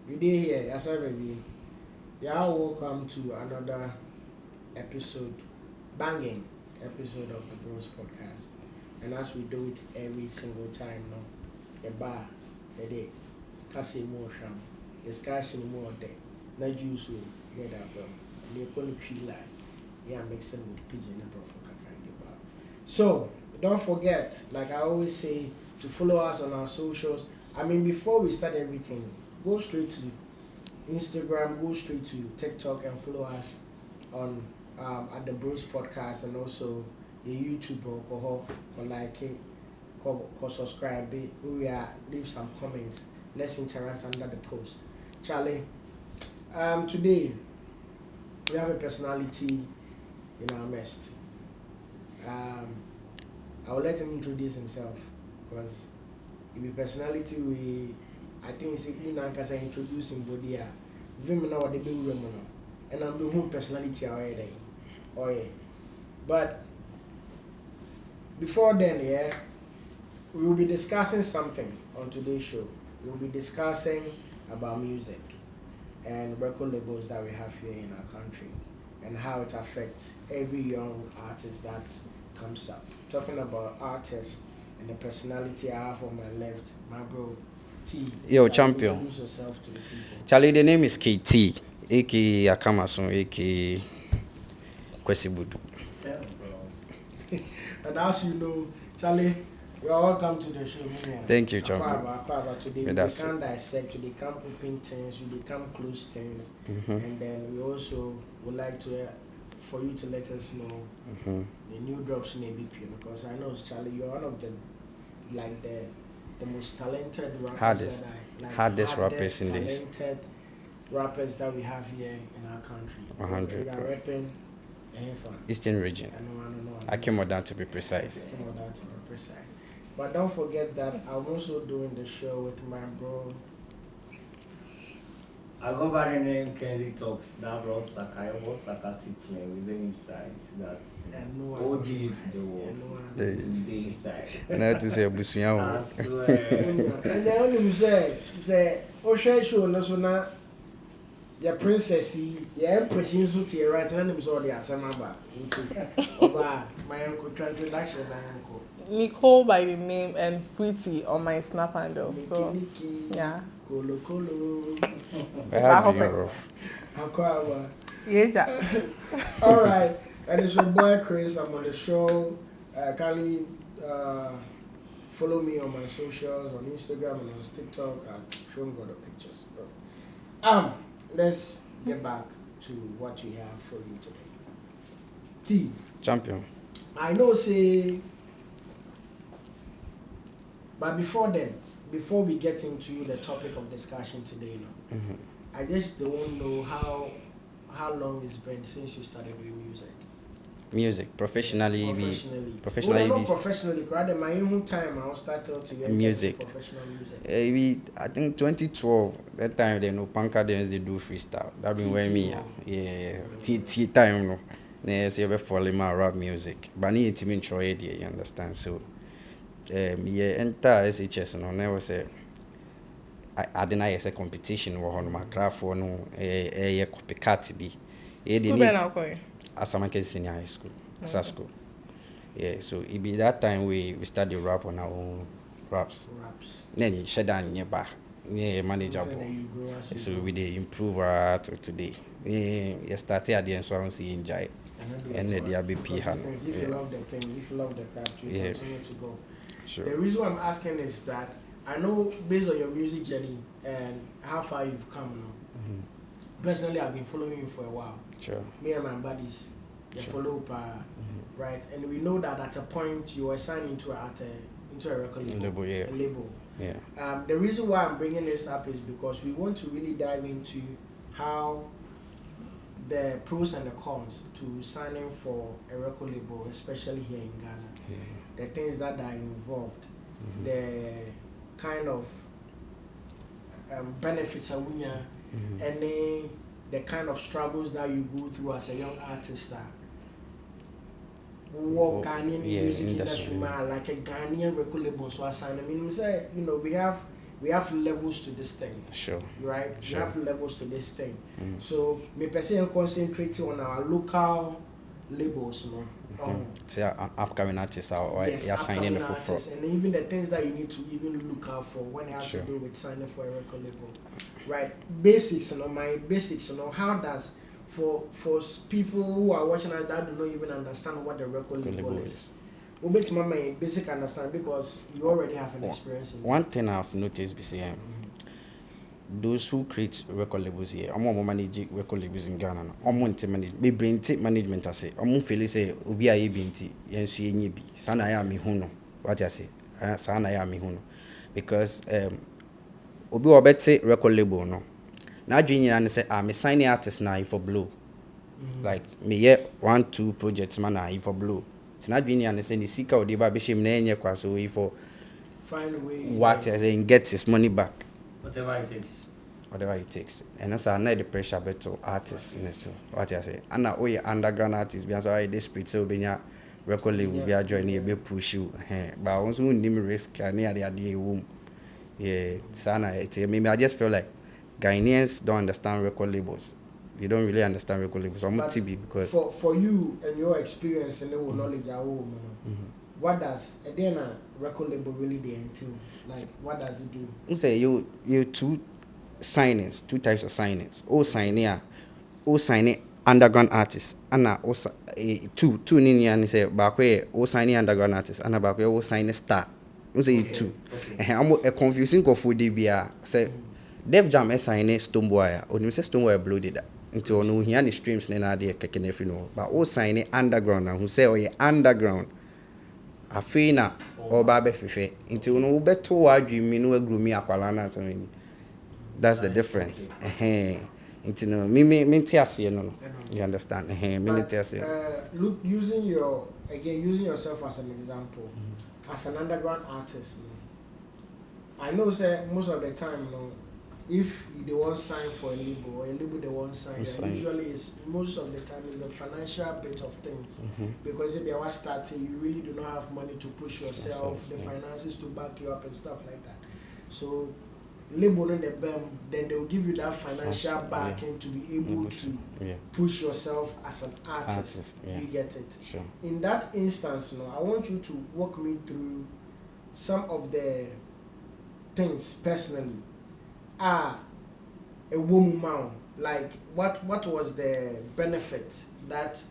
We did here, yes, baby. Yeah, welcome to another episode, banging episode of the Bros Podcast. And as we do it every single time, no, the bar, the day, kasi more sham, discussion more day, not usual, get up, and you're going to feel like, yeah, mixing with pigeon and for bar. So, don't forget, like I always say, to follow us on our socials. I mean, before we start everything, go straight to Instagram, go straight to TikTok and follow us on at the Bros Podcast, and also the YouTube or like it, subscribe it, leave some comments. Let's interact under the post. Charlie, today we have a personality in our midst. I will let him introduce himself because if the personality I think it's because I introduce him body women know what they do women and I'm the whole personality already. Oh yeah. But before then, yeah, we will be discussing something on today's show. We will be discussing about music and record labels that we have here in our country and how it affects every young artist that comes up. Talking about artists and the personality I have on my left, my bro T. Yo, champion. Introduce yourself to the people. Charlie, the name is Kaytee, aka Akamason, aka Kwesibudu. Yeah, bro. And as you know, Charlie, you are welcome to the show. Man. Thank you, champion. Today we can dissect, we can open things, we can close things, and then we also would like to for you to let us know the new drops in ABP, because I know, Charlie, you're one of the most talented rappers hardest rappers in this. Talented rappers that we have here in our country. 100. We are rapping Eastern region. I came down to be precise. But don't forget that I'm also doing the show with my bro. I go by the name Kenzie Talks. That bro Saka, I was Saka playing with the inside. That's OG to the world. To the inside. And I have to say, Busuyan. I swear. And the only say, Osha show no so na your princess, your empress in suit right, and I'm sorry, I said, my uncle introduction, my uncle. Nicole by the name and Pretty on my Snap handle. So, yeah. Kolo. I hope rough. Yeah. All right. And it's your boy Chris. I'm on the show. Kindly follow me on my socials, on Instagram and on TikTok at Film God of Pictures. Let's get back to what we have for you today. T. Champion. I know, say. But before we get into the topic of discussion today, I just don't know how long it's been since you started doing music. Music, professionally. Not professionally, rather my own time I started to get music. Professional music. I think 2012, that time they know Panka dance, they do freestyle. That been when me, T time no. Yes, you ever fall in my rap music. But I need to enjoy it, you understand? So. Enter SHS no never say I deny a competition on my craft for no a copycat be Asamake Senior High School, school. Yeah, so it be that time we study rap on our own raps. Then you shut down your back. Yeah, manageable. So we dey improve our art today. Yeah, started at the end, so I see enjoy. And the ABP hand. If you love the thing, if you love the craft, you continue to go. Sure. The reason why I'm asking is that I know based on your music journey and how far you've come now. Personally, I've been following you for a while. Sure. Me and my buddies, they follow right? And we know that at a point you were signed into a record label. Yeah. A label. Yeah. The reason why I'm bringing this up is because we want to really dive into how the pros and the cons to signing for a record label, especially here in Ghana. Yeah. The things that are involved, the kind of benefits and the kind of struggles that you go through as a young artist. What Ghanaian music industry, like a Ghanaian record label, so I mean, we say, we have we have levels to this thing. Sure. Right? Sure. We have levels to this thing. So me person concentrating on our local labels, you know. Say an upcoming artist or you're signing for fraud. And even the things that you need to even look out for when it has Sure. to do with signing for a record label. Right? Basics, you know, my basics, you know, how does for people who are watching us that do not even understand what the record label is. We'll bet my basic understand because you already have an experience in one thing I've noticed BCM, those who create record labels here, I'm more manage record labels in Ghana. I'm want to manage, we bring tape management. I say, I'm feel say, Ubi a binti, yensu yenyebi. Sana ya mi huno. What I say? Sana ya mi huno. Because Ubi wabete record label no. Now junior and say, I'm a signing artist now for Blue. Like me yet 1-2 projects man now for Blue. So now junior and say, the seeker or the babishi mnenye kwa so for find a way. what I say, get his money back. Whatever it takes. Whatever it takes. And also I know the pressure better artists in it. What I say. And now we underground artists because I desperate so be record label be join here be push you. But also need risk and near the idea womb. Yeah, sana it maybe I just feel like Ghanaians don't understand record labels. They don't really understand record labels. I'm TB because for you and your experience and your knowledge at home, what does a dinner record label really entail? Like what does it do? you say you two signings, two types of signings. Signing underground artists. Anna two nini and say bakwe signing underground artists. Anna bakwe signing star. You say two. I'm a confusing of food DBA. Say Def Jam signing Stoneboy. Or you say Stoneboy blooded that. Until no he any streams na dey keke na no. But signing underground who say underground. Afei na oba be fefe nti no wo beto wadwi mi no agru mi akwala na atami. That's the difference. Nti no me nti ase no. You understand? Me nti ase. Look, using yourself as an example, as an underground artist, I know say most of the time, if they want sign for a label or a label they want sign, usually is most of the time is the financial bit of things. Because if you are starting, you really do not have money to push yourself, the finances to back you up and stuff like that. So label in the BEM, then they will give you that financial backing to be able to push yourself as an artist. You get it? Sure. In that instance, I want you to walk me through some of the things personally. A woman, like what was the benefit that,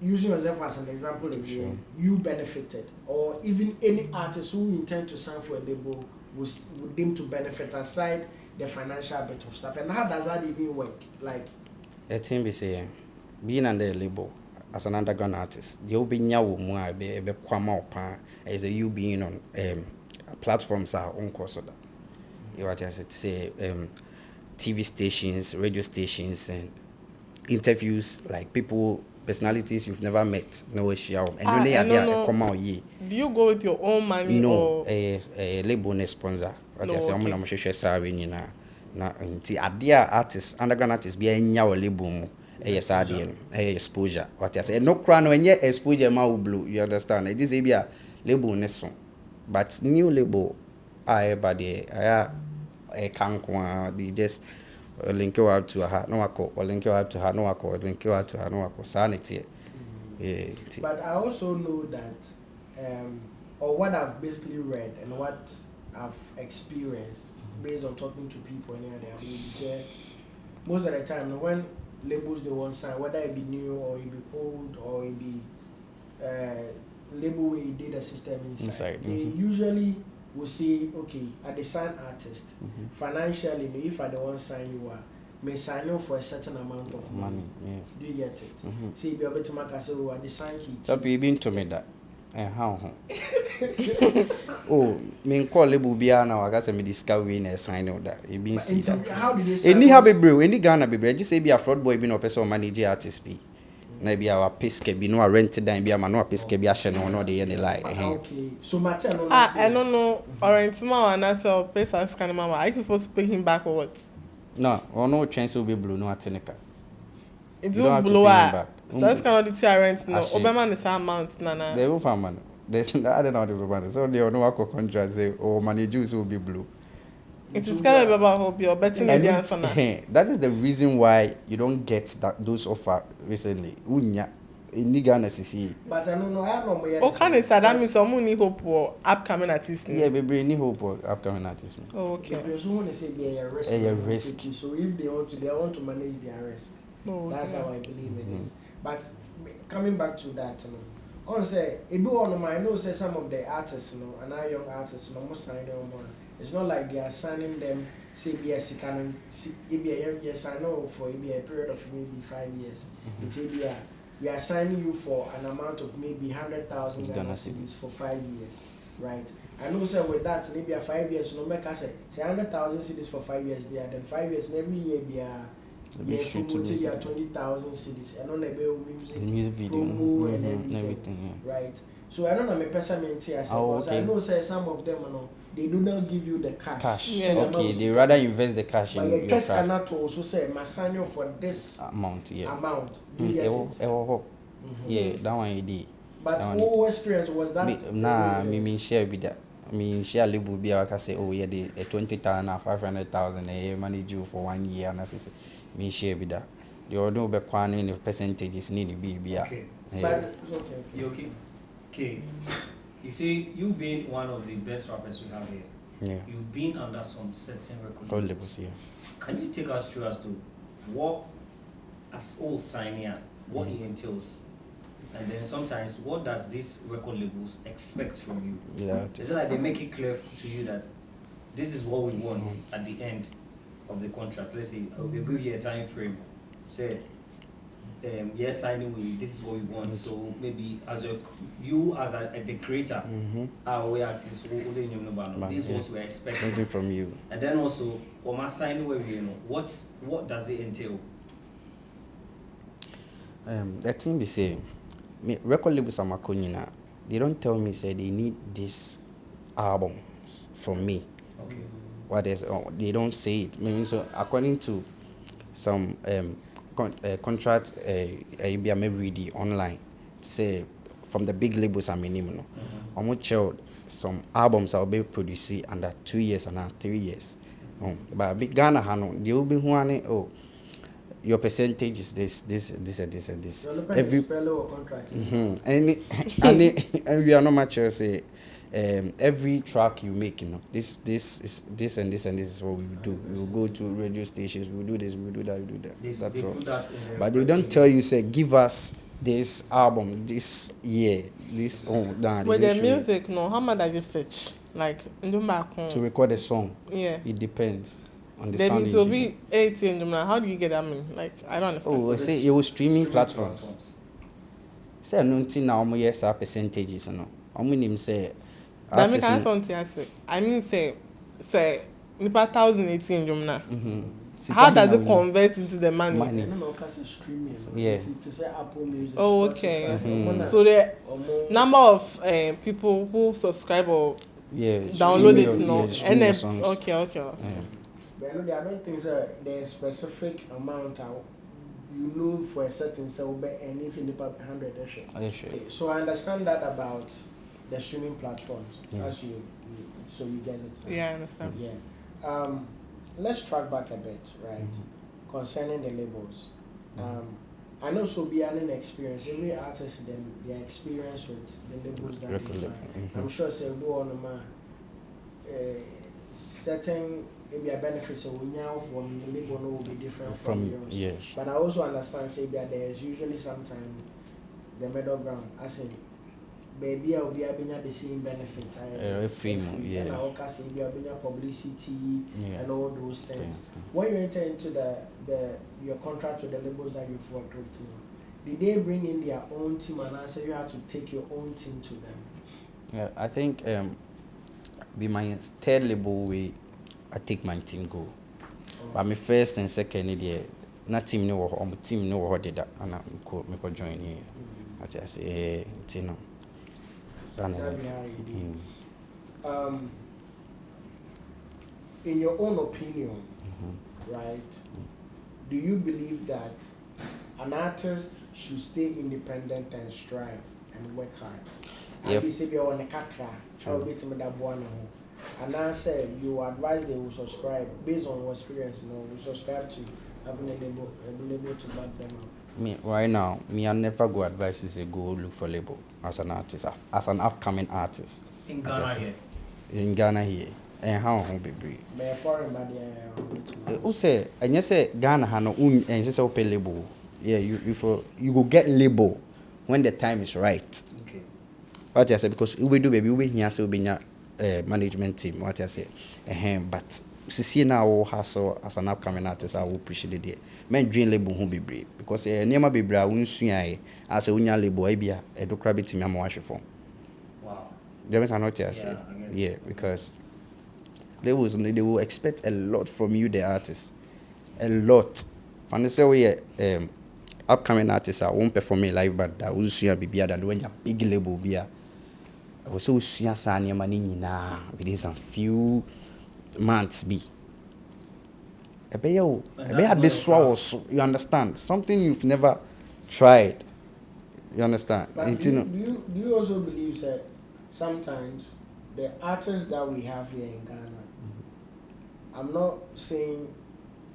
using yourself as an example again, you benefited, or even any artist who intend to sign for a label would deem to benefit aside the financial bit of stuff? And how does that even work? Like, a thing be saying, being under a label as an underground artist, you'll be nyawo be kwama opa as a you being on platforms are on course. You what I say TV stations, radio stations, and interviews like people, personalities you've never met. No issue. And come out ye. Do you go with your own money? No, or a label ne sponsor. What I say, I'm gonna share sorry na idea artists, underground artists be a nyawo label mo. Yes, exposure. What I say, no crown when you exposure ma blue. You understand? It is a label ne song, but new label. Everybody, they just link you out to her, no ako, or link you out to her, no ako, link you out to her, no ako, sanity. But I also know that, or what I've basically read and what I've experienced based on talking to people and most of the time, when labels they want sign, whether it be new or it be old or it be label where you did a system inside. They usually will say, okay, at the sign artist, financially, if I don't want to sign you, may sign you for a certain amount of money. Do you get it? See, be able to make us say, oh, at the sign kit. So, you been to me that. How? Oh, me call label bia now. I got some discovery in a sign of that. You been see that. How did they sign? Any have a brew, any Ghana be. Just say be a fraud boy, be no person manager artist be. Maybe our piske be no rented and be a man no piske be a channel no the any like. Okay. So Martin, I don't know. Orange ma and that's our place as kind of mama. Are you supposed to pay him back or what? No, or no chance will be blue no atenica. It will blow up. So that's kind of the 2 rent no. Obama is amount nana. They will find man. There's I don't know the man. So they no work contract say or managers will be blue. It is kind of about hope you're betting the answer. That is the reason why you don't get those offer recently. In Ghana, CC. But I don't know. I don't know. What kind of sad? That means someone need hope for upcoming artists. Yeah, baby, need hope for upcoming artists. Oh, okay. Because someone say they are risk. So if they want to manage their risk. Oh, that's how I believe it is. But coming back to that, on say, I know say some of the artists, and our young artists, most sign them on. It's not like they are signing them. Say yes, yes, I know for a period of maybe 5 years. We are signing you for an amount of maybe 100,000 Ghana cedis for 5 years, right? I know, sir, with that, maybe 5 years, no make us say 100,000 cedis for 5 years there, then 5 years, and every year be promoting 20,000 cedis, and on the music video, promo and everything, right? So I don't know, my person I know, sir, some of them, they do not give you the cash. Yeah. Okay, they rather invest the cash in your craft. But cannot also say, Masanyo for this amount, yeah. Yeah, that one you did. But who experience was that? Me share be that. Me share label be I can say, oh yeah, the 20,000 or 500,000 they manage you for 1 year, and I say, me share be that. You all know be quantity the percentages need to be. Okay. Okay. You okay? Okay. You see, you being one of the best rappers we have here. Yeah. You've been under some certain record labels here. Can you take us through as to what, as all signing, what it entails? And then sometimes, what does these record labels expect from you? Yeah. Is it like they make it clear to you that this is what we want at the end of the contract? Let's say, we'll give you a time frame. Say, yes, signing with you, this is what we want. So maybe as the creator, our way artists, this is what we're expecting from you. And then also, my signing with you, what does it entail? The thing be saying, record labels are makonina. They don't tell me say they need this album from me. Okay. What is they don't say it. Meaning so according to some contract be read online say from the big labels I mean some albums I'll be producing under 2 years and 3 years. But big Ghana they will be one your percentage is this and this. Every contract. And we are not mature say every track you make, this is this and this is what we will do. We will go to radio stations, we will do this, we will do that, we will do that. That's all. But they don't tell you say give us this album this year, this with the music, how much does it fetch? Like to record a song. Yeah. It depends. On the then sound it will be 18. How do you get that money? Like I don't understand. Oh, I say it was streaming platforms. Say no thing now yes our percentages name say. That make something I say. I mean say 2018 jumna. How does it convert into the money? No, streaming. Yeah. To say Apple Music. Oh, okay. So the number of people who subscribe or download it and then okay. Yeah. But I don't think there's specific amount for a certain and if you 100 so I understand that about the streaming platforms as you get it. Yeah, I understand. Yeah. Let's track back a bit, right? Concerning the labels. I know so be an experience. Every artist their experience with the labels that they join. I'm sure say go on certain maybe a benefits of from the label will be different from yours. Yes. But I also understand say that there's usually sometimes the middle ground. As in baby I'll be having the same benefit. Yeah. Publicity and all those things. When you enter into your contract with the labels that you've worked with, did they bring in their own team and answer you have to take your own team to them? Yeah, I think be my third label I take my team go. But my first and second year, not team team what did that and I could join here. I say Tino. In your own opinion, right? Do you believe that an artist should stay independent and strive and work hard? Yep. You say you're on a kakra, and I said you advise they will subscribe based on your experience, will subscribe to having a label to back them up. Me right now, I never go advise you say go look for label as an artist, as an upcoming artist. In Ghana here. In Ghana here. And how be brave. But foreign body. Who say? And you say Ghana hano and say pay label. Yeah, you go get label when the time is right. Okay. What I say because we do baby we here say we management team. What I say. But see now hustle as an upcoming artist I will appreciate it. Men dream label who be brave because never be brave won't sue as a unya label ebia e do crab team am wash form. Wow. You cannot say. Yeah, because they will expect a lot from you, the artist. A lot. And they say we upcoming artists I won't perform a live but that will see a bibia than when you big label beer. I was so see a money na within some few months be. A this also, you understand? Something you've never tried. You understand? But do you also believe that sometimes the artists that we have here in Ghana, I'm not saying,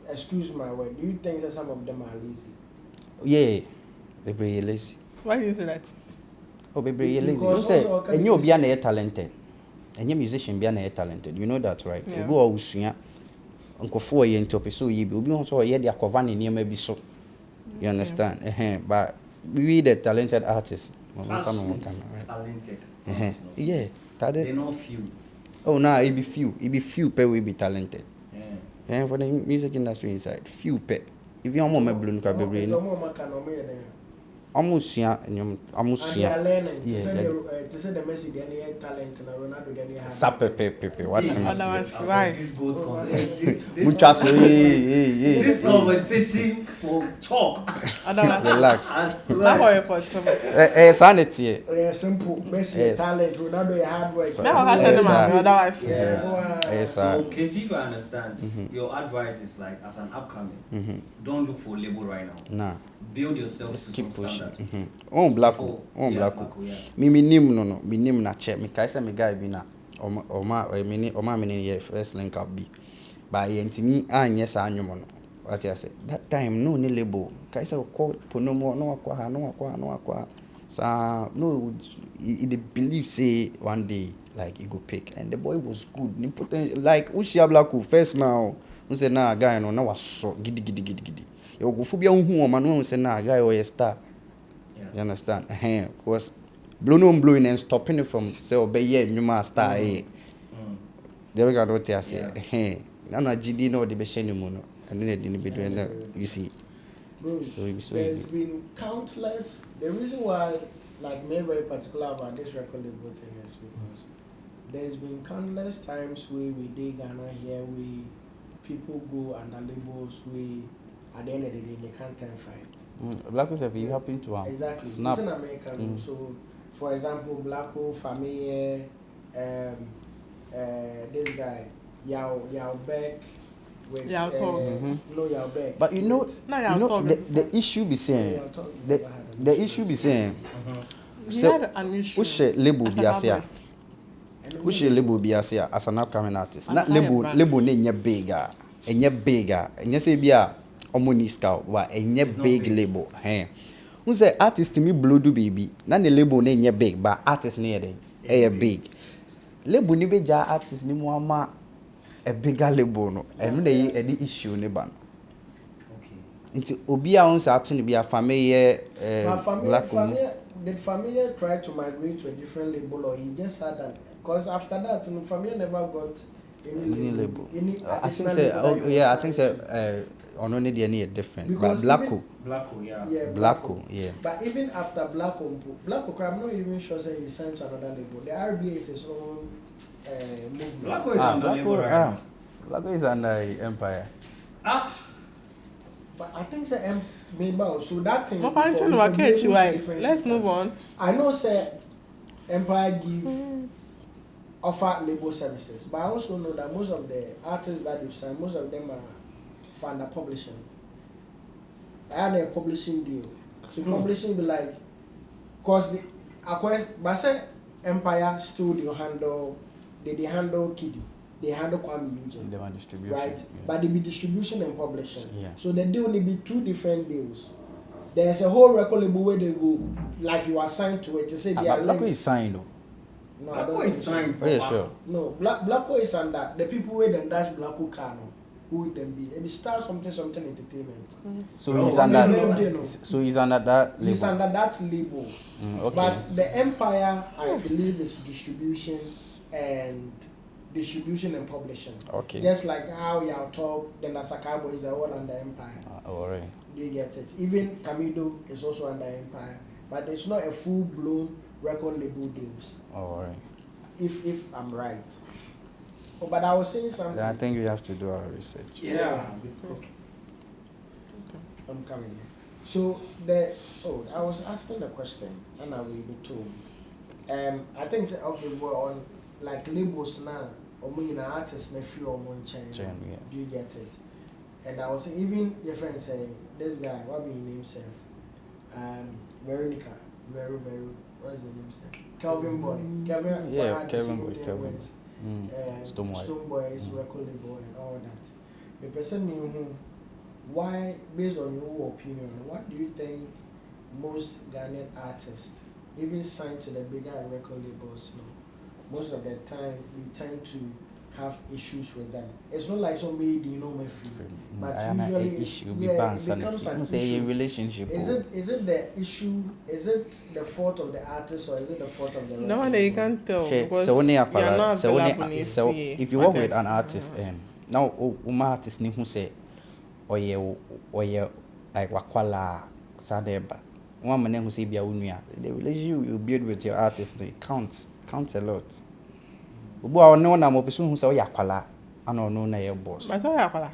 excuse my word, do you think that some of them are lazy? Yeah, they're very lazy. Why do you say that? Oh, baby, lazy. You say, and you'll be an talented. And your musician be an talented. You know that, right? You go out sing, Uncle 4 years into so you be also a year the Akovani near maybe so. You understand? But we the talented artists. Talented. Yeah. They know few. Oh, no, it be few pay we be talented. Yeah. Yeah, for the music industry inside, few pay. If you want more balloon, almost yeah. And they are learning. To say the message, they have talent, and Ronaldo, they have. Sape, what's This goat conversation. This conversation for talk. Relax. Sanity. Simple, Messi talent, Ronaldo hard work. So, Kaytee, if I understand, your advice is like, as an upcoming, don't look for a label right now. Nah. Build yourself Just to keep some pushing. standard. Blacko. Me nim na check. Me kai say me guy be na. Oma me first link up be. But yentimi anye sa anyomo no. What I say? That time no ni label. Kai say call ponomo no akwa. So no he believe say one day like he go pick and the boy was good. Like Ushia Blacko first now. We say na guy no na was so gidi. You go for be who man who say na guy or a star. You understand? Because blowing and stopping it from say obey you must star There we got what I say. Na GD no the be shenu mo no. And then they didn't be doing that. You see. Bro, there's been countless. The reason why, like, me very particular about this record label thing is because there's been countless times where we did Ghana here, people go under labels, at the end of the day, they can't fight. Blacko if you happen to exactly. Snap. It's in America. So, for example, Blacko, Familia, this guy, Yao Beck. With, Yao Beck. But the issue be saying, the issue be saying, so which label be as as an upcoming artist? Not label ne bigger, and you say be a omoni scout, wa big label. Who say artist me blue do baby? Not the label ne big, but artist near them, big. Label ni be ja artist ni mo a bigger label no and the issue ne ban. Okay. Into Obia owns out to be a family black did Familia try to migrate to a different label or he just had that? Because after that, Familia never got any label. I think so. I think so. On only any different. Because but Blacko, yeah. But even after Blacko, I'm not even sure say he signed to another label. The RBA is his own movement. Blacko is under label right now. Blacko is under Empire. But I think so that thing. Let's move on. I know say Empire offer label services, but I also know that most of the artists that they've signed, most of them are under publishing. I had a publishing deal. So publishing be like, cause but say Empire Studio handle they handle Kiddy, they handle Kwame Eugene. They want distribution. Right? Yeah. But they be distribution and publishing. Yeah. So the deal will be 2 different deals. There's a whole record label where they go, like you are signed to it to say they are Blacko is signed though. No, I don't is signed. Oh, yeah, sure. No, Blacko is under the people where them dash Blacko car no. Who would them be? It be Star something entertainment. So he's under. So he's under that label. He's under that label. Okay. But the Empire, I believe, is distribution and publishing. Okay. Just like how y'all talk, then the Sakai Boys are all under Empire. Alright. Do you get it? Even Camido is also under Empire, but it's not a full-blown record label deals. Alright. If I'm right. Oh, but I was saying something. I think we have to do our research. Yeah. Okay. I'm coming. So I was asking the question, and I will be told. I think okay, we're on like labels now. Or mean artists na few or one chain. Yeah. Do you get it? And I was even your friend saying this guy, what be his name say? Veronica, very what's the name say? Kelvin Boy. Kelvin Kelvin. Stoneboy's record label and all that. The person knew why, based on your opinion, why do you think most Ghanaian artists, even signed to the bigger record labels, most of the time we tend to have issues with them? It's not like somebody my free, but usually it becomes an issue. Relationship. Is it the issue? Is it the fault of the artist or is it the fault of the no one you can't tell? So if you work with an artist, now artist ni who say oye like wakwala sadeba. One man who say bia unuya. The relationship you build with your artist it counts a lot. Ubu a no na mo person who say oya kwala ano no na your boss. But so ya kwala.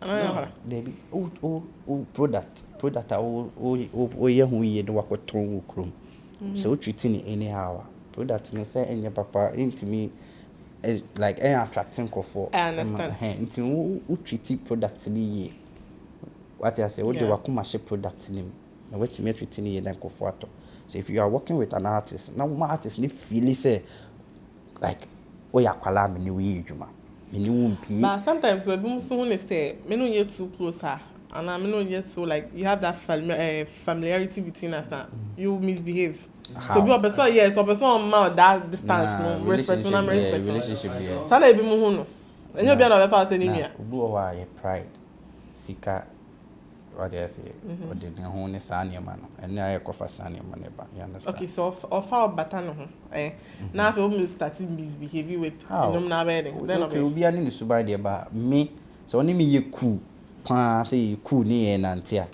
Ano Debi product ye hu ye no wakoton wo krom. So treating it anyhow. Product no say enye papa intimi like attracting for. I understand. Intimi u treat product ni ye. What I say what the wakuma she product ni. Na wetimi treating ye dan for ato. So if you are working with an artist, now my artist need feel say like oya kwala me ni we ejuma. Me ni wumpi. But sometimes the boom soon say me no get too closer and I me no get so like you have that familiarity between us now. You misbehave. How? So be a person yes, a person man that distance no respect no respect. Relationship yeah. So like be mo hu no. Enyo be na be fa say ni nua. Obu o wa ye pride. Sika what do I say? O de ne ho ne sane ma no. Ene aye kofa sane ma ne ba. You understand? Okay, so of our bata no ho. Now if you start misbehaving with nom na be then okay, obi ani ne subai de ba me so oni me ye cool. Pa say you cool ni e nantia.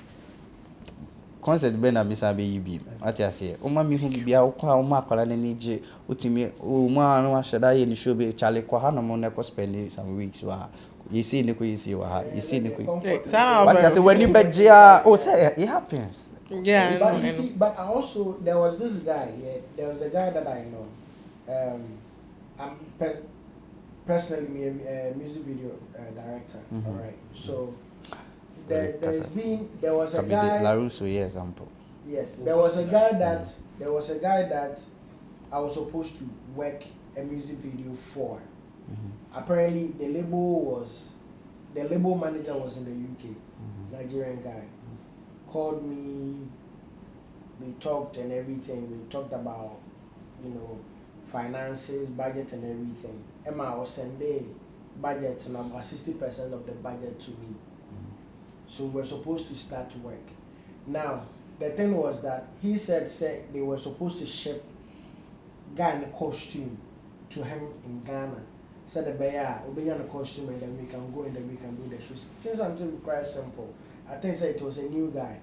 Concept be na bisa be yibi. What I say? O ma mi hu bibia o kwa o ma akwala na ni je otimi o ma no aheda ye ni show be chale kwa ha no mo na ko spend some weeks wa. You see ni ko you see wa. You see ni ko. What I say when you bejia say it happens. Yeah, but you see, but also there was this guy. Yeah, there was a guy that I know. I'm personally a music video director. All right, so there was a guy. Larusso, yeah, example. Yes, there was a guy that I was supposed to work a music video for. Apparently, the label manager was in the UK, Nigerian guy. Called me, we talked and everything. We talked about, finances, budget and everything. Emma was sending budget and about 60% of the budget to me. So we're supposed to start work. Now, the thing was that he said they were supposed to ship guy in a costume to him in Ghana. Said the bear, obey in a costume and then we can go and then we can do the shoes. Things something quite simple. I think it was a new guy,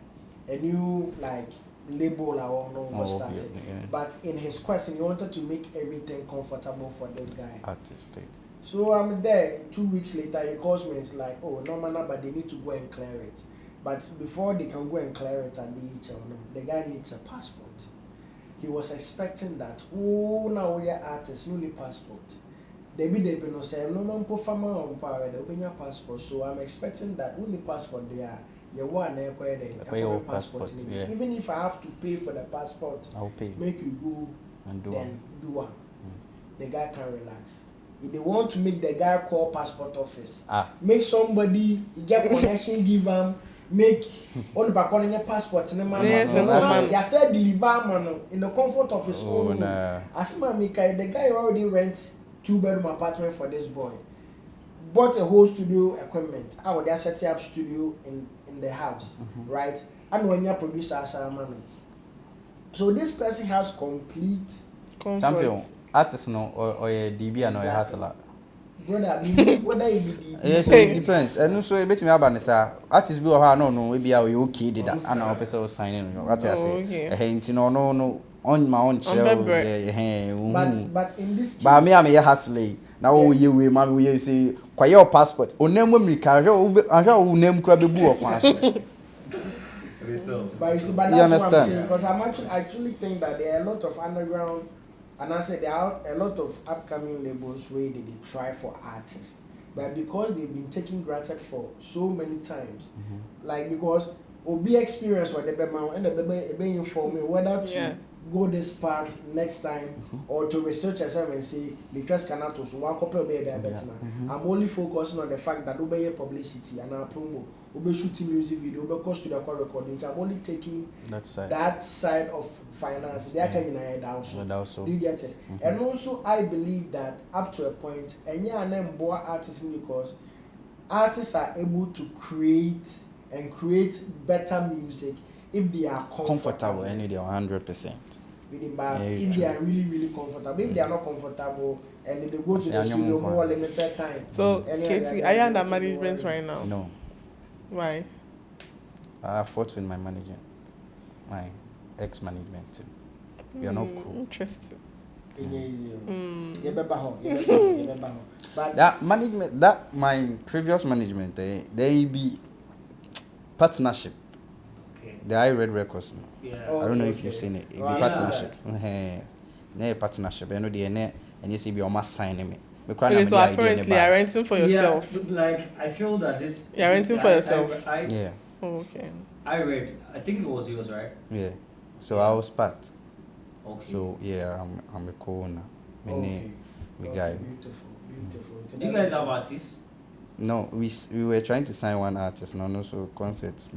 a new like label or no started. Yeah. But in his quest, he wanted to make everything comfortable for this guy. Artist. So I'm there. 2 weeks later, he calls me. It's like, oh, no man, but they need to go and clear it. But before they can go and clear it at the guy needs a passport. He was expecting that. Oh, now we are artists, no need passport. They be no say no man put farmer on power. They open your passport. So I'm expecting that only passport they are. You want to passport. Yeah. Even if I have to pay for the passport, I'll pay. Make you go and do then one. The guy can relax. if they want to make the guy call passport office, make somebody get connection, give them, make all the back on your passport in the man. You said deliver man in the comfort of his own room. As my the guy already rents 2-bedroom apartment for this boy. Bought a whole studio equipment. I would just set up studio in the house, right? And when you're producer, so this person has complete comfort. Champion artist no or a DB and or a hustler. Brother, whether you be yes, it depends. And so a bit me about this artist be or no maybe I will okay did that and our person signing what I say. A hint no on my own chair. But in this case, but me am a hustler. Now you we man we say kwa your passport. O name we can o name kra be bu o passport. But that's what I'm saying, because I actually think that there are a lot of underground, and I said there are a lot of upcoming labels where they try for artists, but because they've been taken granted for so many times, like because Obi experience or the bema and the be inform me whether to go this path next time or to research yourself and say because cannot also one couple of better. I'm only focusing on the fact that Obi publicity and our promo. Ube shooting music video, ube cost to the recording. I'm only taking that side of finance. They are kind of also. Do you get it? And also, I believe that up to a point, and yeah, and more artists because artists are able to create better music if they are comfortable. And they are 100%. If they are really comfortable, if they are not comfortable. And if they go to the studio more limited time. So, Kaytee, are you under management right now? No. Why? I fought with my management, my ex-management team. We are not cool. Interesting. But that management, that my previous management, they be partnership. Okay. The I Read Records. Yeah. I don't know if you've seen it. It be partnership. Yeah, partnership. You know the and you see we almost signing me. Okay, so apparently you're renting for yourself. Yeah, like I feel that this. You're renting for yourself. Yeah. Oh, okay. I think it was yours, right? Yeah. So I was part. Okay. So yeah, I'm a co-owner. Okay. We guy. Beautiful. Do you guys have artists? No, we were trying to sign one artist. No, so concerts.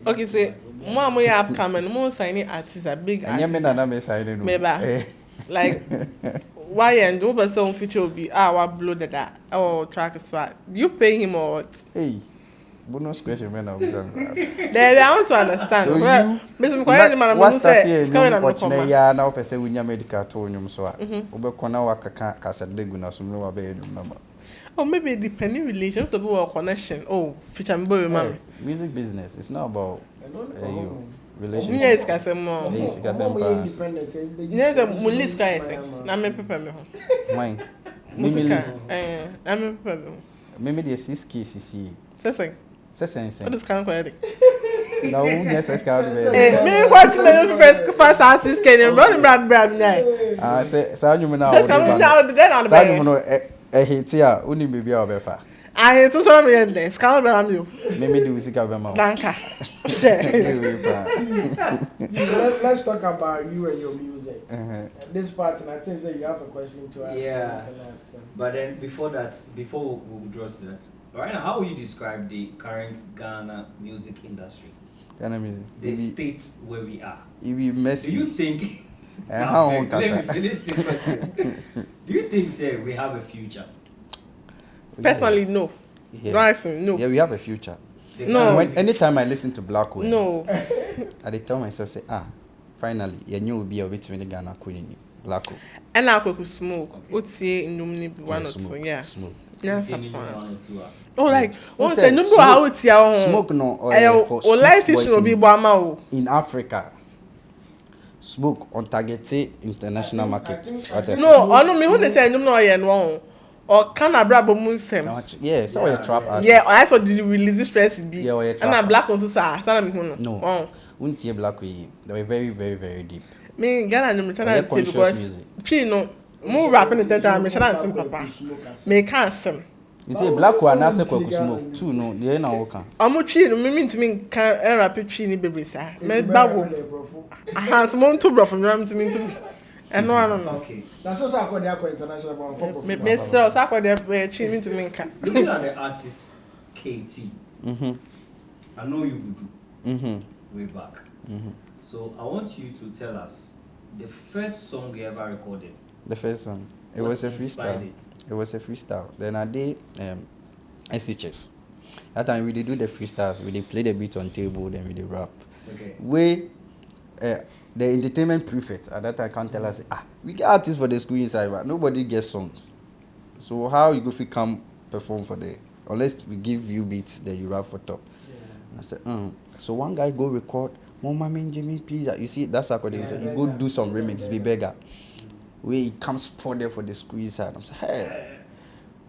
Okay, so more upcoming, more signing artists, a big artist. And you signing. Maybe. Like. Why and do but some feature will be what blow that track swat. Do you pay him or what? Hey, bonus question man. I want to understand. So well, Mr. Man, what start here? Yeah, now person we medical to so. Obekona waka cassette leguna so no be number. Or maybe depending relations to be connection. Oh, feature boy man. Music business. It's not about relationship. Yes, kasi mo. Yes, kasi mo. Yes, mo list kasi. Na me prepare me ho. Mine. Music. Na me prepare me ho. Maybe the 6K CC. Sesen. What is can query? Na who yes ska do be. Me what me first assist can run bram na. Say you na. Say can now then on the. Say you no hit here, uni baby obefa. I to so me there. Ska be am you. Maybe the music be ma. Danka. Let's talk about you and your music. This part, and I think you have a question to ask. Yeah. But then before we draw to that, right now, how would you describe the current Ghana music industry? Ghana music. The state where we are. It be messy. Do you think? Let me finish this question. Do you think, sir, we have a future? Personally, no. Yeah. No. Yeah, we have a future. No. Anytime I listen to Blackwell, no. I tell myself, say, finally, you knew be a bit with Ghana Queen Blackwell. And I could smoke. Would say in one or two, yeah. Smoke. Yes, oh, like one say no how it's your smoke no or life is no be Bama in Africa. Smoke on targeted international market. No, I know me who they say no yen won. Or can I brabo munsem? Yeah, so a trap artist. Yeah, I saw the release stress be. Yeah, and I black also sa me who no. Oh, won't you black we? They were very, very, very deep. Me Ghana no try to because she no more rapping the time me try to papa. Me can't sing. You say black one na say kwaku smoke too no, dey na work am. Omo tree no me to me can rap tree ni baby sa. Me bawo. Aha to mo to bro from ram to me to And no, I don't know. Okay. That's also I call international one for Me so I call them chiming to me. Looking at the artist Kaytee, I know you would do way back. So I want you to tell us the first song you ever recorded. The first song. It What was a inspired freestyle. it? It was a freestyle. Then I did SHS. That time we did do the freestyles. We did play the beat on table. Then we did rap. Okay. The entertainment prefect at that time can't tell us, we get artists for the school inside, but nobody gets songs. So how you go if you come perform for the, unless we give you beats, then you rap for top. Yeah. I said, So one guy go record, Mama Jimmy, please. You see, that's according to you go do some remix, be beggar. Where he comes pour there for the school inside. I'm saying, hey.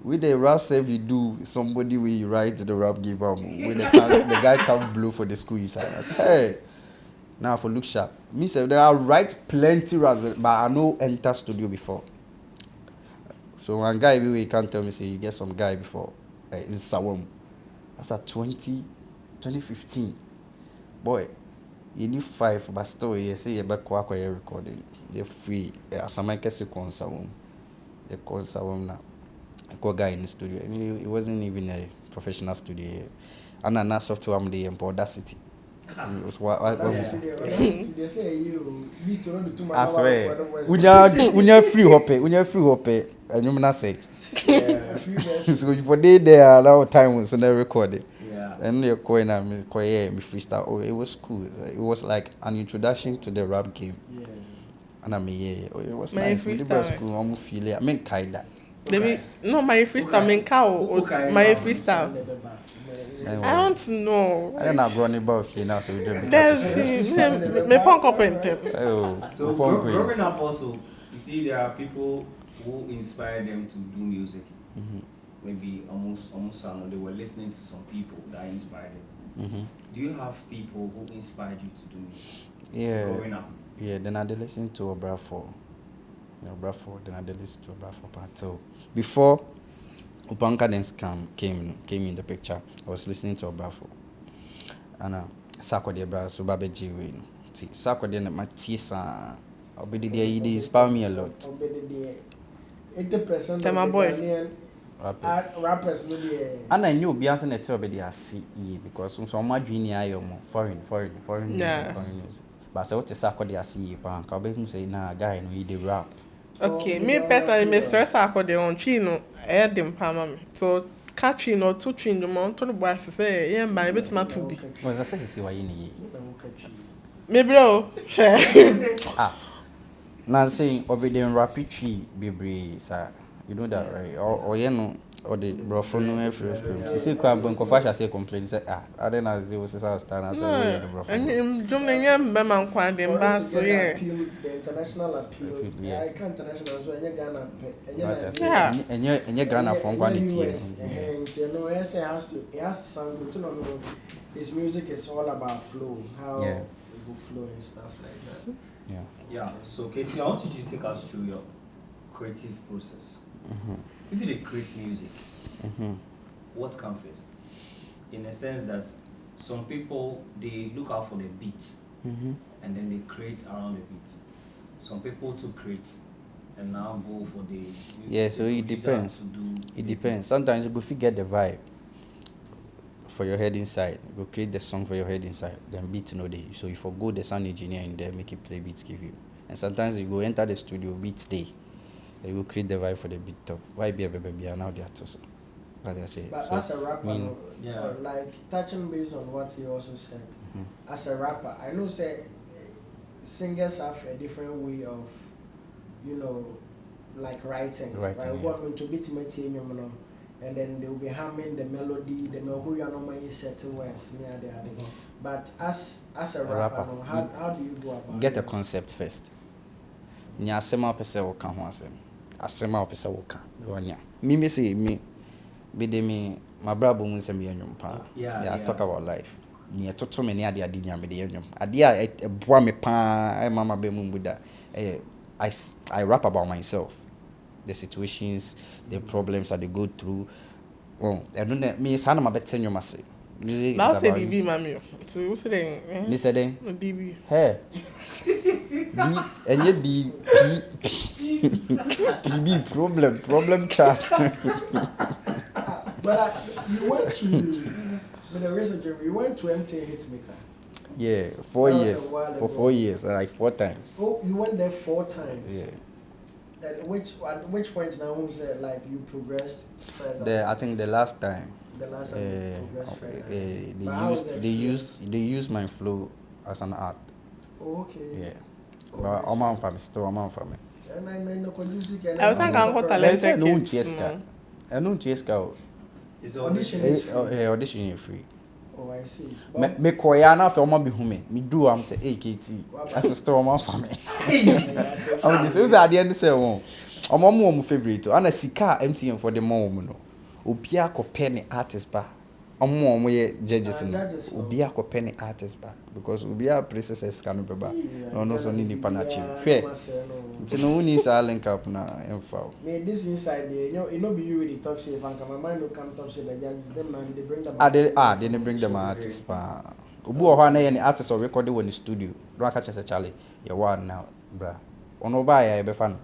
With the rap self you do, somebody will you write the rap give up. When the guy come blow for the school inside. I said, hey. Now for look sharp. Me say there are write plenty rap, but I know enter studio before. So one guy we can't tell me say you get some guy before in Sawam. That's at 2015. Boy, you need 5, but still you say you back work recording. They're free. As a man can say con Sawam. They call Sawam now. I call guy in the studio. I mean, it wasn't even a professional studio. And a software I'm the Audacity. They say you beat on the 2 I swear. When you're free hope, and you not say. So for there a lot of time so they recorded. Yeah. And you're going and me freestyle. Oh, it was cool. It was like an introduction to the rap game. Yeah. And I mean, it was My nice. freestyle. School, almost feel it. I mean, kinda. No, my freestyle, my cow, my freestyle. I don't know. I don't know growing about you now, so we don't. There's me punk up in them. So growing up also, you see there are people who inspire them to do music. Maybe almost they were listening to some people that inspired them. Do you have people who inspired you to do music? Yeah. Growing up. Yeah, then I did listen to Obrafo. Then I did listen to Obrafo part 2. Before Upanka then came in the picture, I was listening to Obrafo. And Sako de Bra so Babe Jiwe. See, Sako de my tisa. Obedi there he inspire me a lot. 80% Tell my of boy. the rappers no dey. And I knew Beyonce na tell Obedi I see because so my dream here foreign music. But so what Sako de I see pa ka be say na guy no he dey rap. Okay, me personally, me stress ako de on chino, dem pama me. So catching no 2 chin the mount to the boy say, yeah, my bit ma to be. Was I say why you need? Me bro, share. Now saying obedient rapid tree be sir. You know that right? Or you know or the bro from no every you see crab when confession say complain say I don't know zero say stand out the bro. And jom nyam be man kwa dem ba so yeah. The international appeal. Yeah. I can't international so any Ghana Yeah. And you Ghana from quality. You know, it has to sound good. You know, his music is all about flow, how it will flow and stuff like that. Yeah. So Kaytee, I want you to take us through your creative process. If you create music, what comes first? In a sense that some people they look out for the beat and then they create around the beat. Some people to create and now go for the music. So it depends. It depends. Sometimes you go get the vibe for your head inside. Go create the song for your head inside. Then beat no day. So if you go the sound engineer in there, make it play beats give you. And sometimes you go enter the studio beats day. You will create the vibe for the beat top. Why be a baby now they are too so. As I say. But so, as a rapper, like touching base on what he also said, as a rapper, I know say singers have a different way of, you know, like writing. Right? What to beat my team, you know, and then they will be humming the melody, the melody are normally certain words near the other. But as a rapper, how do you go about get a concept first? Nya asema pese wo ka ho asem. Asema pese wo ka. Wonya. Me say me be de me my brabo mun say me enwom pa. Talk about life. Nya toto me ne ade nya me de enwom. Ade a boa me pa mama be mun buda. I rap about myself. The situations, the problems that they go through. Oh, I don't know me sana ma betse enwom ase. Music is about DB mami. So you say me say then DB. Hey. and the PB problem child. But you went to, with the research, you went to MT Hitmaker. Yeah, 4 That was years. a while For ago. 4 years, like 4 times. Oh, you went there 4 times. Yeah. At which point now who said like you progressed further? I think the last time. The last time you progressed further. They used my flow as an art. Oh, okay. Yeah. Oh, But nice. I'm on for me, still I'm on for me. And I know music and I was thinking I'm corporate- gonna They said no kids, Cheska. I know Cheska. It's Audition is free. Audition is free. Oh, I see. Me koya na fe omo bi hu me. Me do am say Kaytee. As still omo for me. I'm this was at the end say won. Omo mo favorite. Ana sika MTN for the mom no. Obi akopɛ ne artist ba. Omo ye judges no. Judges, no. Obi akopɛ ne artist ba because obi a processes can be ba. No no so ni nipa na chi. Yeah, Hwɛ. I must say, no. Nti no woni sa link up na emfa. Me this inside there, you know be you really talk say if I come my mind no come talk say the judges them now they bring them. They didn't bring them artist pa. Obi wo ha na ye ne artist or record in the studio. Do aka chese Charlie. Ye one now, bra. Ono ba ya e be fa no.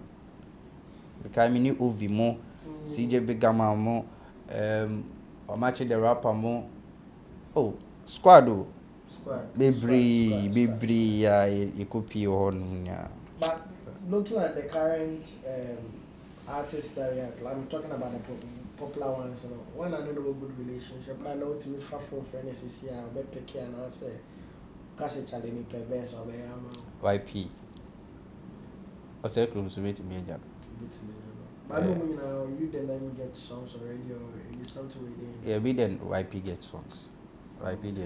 Because me ni Ovi mo, CJ Bigama mo, Omachi the rapper mo. Oh, squad o. Squad. Bebre ya you copy on ya. But looking at the current artists that we have, I'm talking about the popular ones. You know, one I don't know a good relationship. I know to me far from friends is here. I'll be picky and I'll say, "Cause Charlie me perverse or be YP. O say close wait me agent. But I don't mean now you then get songs already or you something with Yeah, we then YP get songs. YP the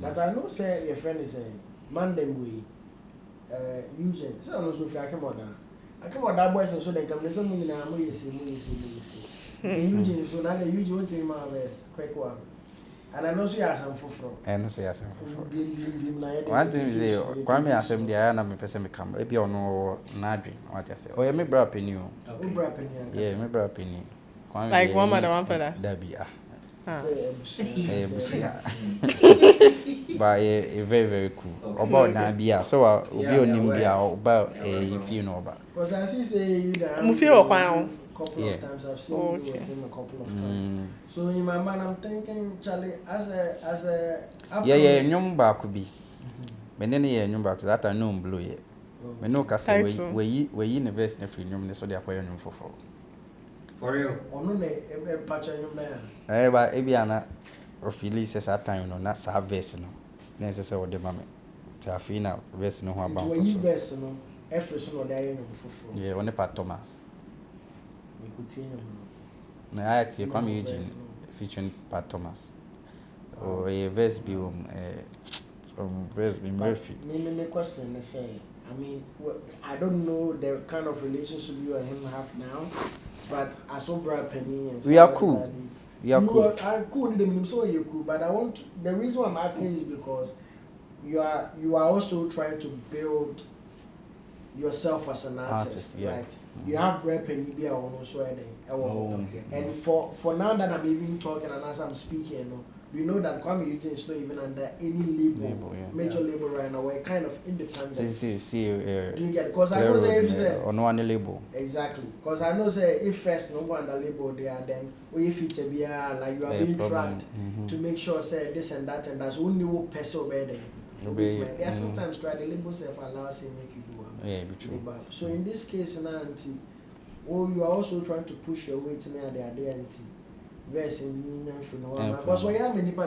But I know say your friend is a man them way. Eugene. So I know so I come on now. I come on that boys and so they come. There's something now. Mo yesi. Eugene so now the Eugene want to my verse quick one. And I know so you have some from. And so yes for. One One thing is Kwame asem dia na me pese me come. E bia ono na adwen. What you say? Oh, yeah, me bra penny o. Yeah, me bra penny. Kwame. Like one man, one fella. That be Say busia. But very very cool. About na bia so obi onim bia about if you know about. because I see say you that Mo feel okwan. couple of times I've seen you with him a couple of times. So in my mind I'm thinking Charlie as a Yeah, nyum ba ku bi. Me ne ye nyum ba ku that I know blow ye. Me no ka say we university na free nyum ne so dey akoya nyum foforo. For real. Ono ne patch you man. Ba e bia na o feel says that time no na sa verse no. Na say say o de mame. Ta fi na verse no ho aba When you verse no every so no dey nyum foforo. Yeah, one pa Thomas. We could see him. Na I tie Kwame Eugene featuring Pat Thomas. Oh, a verse be some verse be Murphy. Me question is say I mean I don't know the kind of relationship you and him have now, but I saw Brad Penny and We are cool. We are cool. I'm cool with them, so you're cool. But I want the reason why I'm asking is because you are also trying to build yourself as an artist, yeah. right? You have Brad Penny be also and for now that I'm even talking and as I'm speaking, you know, we know that Kwame Eugene is not even under any major label right now. We're kind of independent. See, do you get it? Because I know say if say on one label. exactly. Because I know say if first no one under label there, then we feature be like you are being tracked to make sure say this and that and that's only one person over there. There are sometimes the label self allows say make you do one. Yeah, be true. So in this case now, you are also trying to push your weight near there, auntie. Verse in because when you have many people